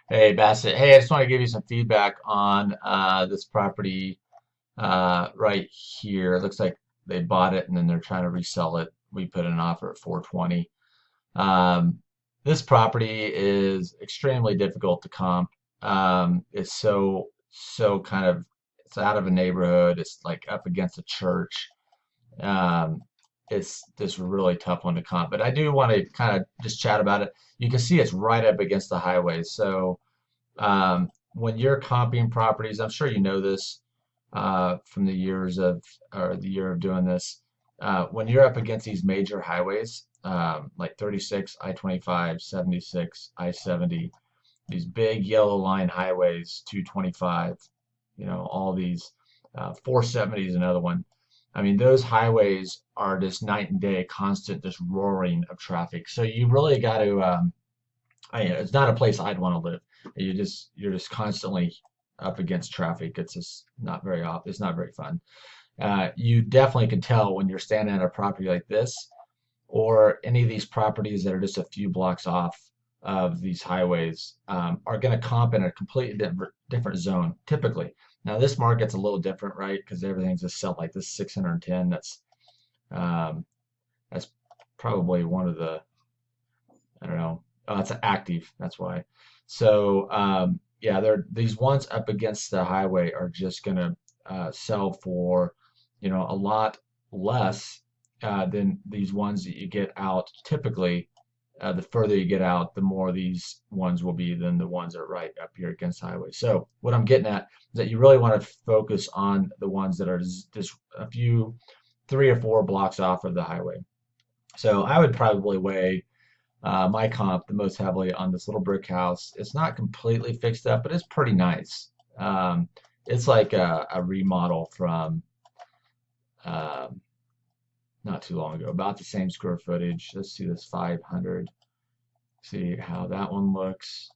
Hey Bassett. Hey, I just want to give you some feedback on this property right here. It looks like they bought it and then they're trying to resell it. We put in an offer at 420. Um, this property is extremely difficult to comp. It's so kind of it's out of a neighborhood. It's like up against a church. Um, it's this really tough one to comp. But I do want to kind of just chat about it. You can see it's right up against the highway, so. When you're comping properties, I'm sure you know this from the years of or the year of doing this. When you're up against these major highways, like 36, I-25, 76, I-70, these big yellow line highways, 225, all these 470 is another one. I mean, those highways are just night and day, constant, just roaring of traffic. So you really got to it's not a place I'd want to live. You're just constantly up against traffic. It's just not very it's not very fun. You definitely can tell when you're standing at a property like this or any of these properties that are just a few blocks off of these highways are going to comp in a completely different zone typically. Now this market's a little different, right? Because everything's just set like this 610. Um, that's probably one of the I don't know. It's active. That's why. So yeah, these ones up against the highway are just gonna sell for, a lot less than these ones that you get out. Typically, the further you get out, the more these ones will be than the ones that are right up here against the highway. So what I'm getting at is that you really want to focus on the ones that are just a few, 3 or 4 blocks off of the highway. So I would probably weigh my comp the most heavily on this little brick house. It's not completely fixed up, but it's pretty nice. It's like a remodel from um, not too long ago, about the same square footage. Let's see this 500. See how that one looks.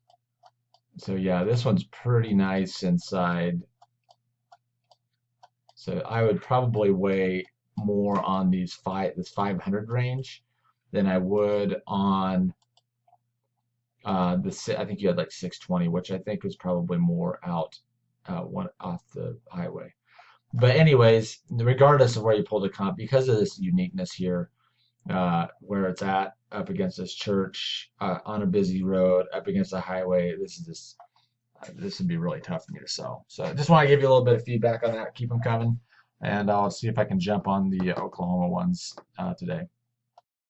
So yeah, this one's pretty nice inside. So I would probably weigh more on this 500 range than I would on I think you had like 620, which I think was probably more out one off the highway. But anyways, regardless of where you pull the comp, because of this uniqueness here, where it's at, up against this church, on a busy road, up against a highway, this would be really tough for me to sell. So I just want to give you a little bit of feedback on that. Keep them coming, and I'll see if I can jump on the Oklahoma ones today.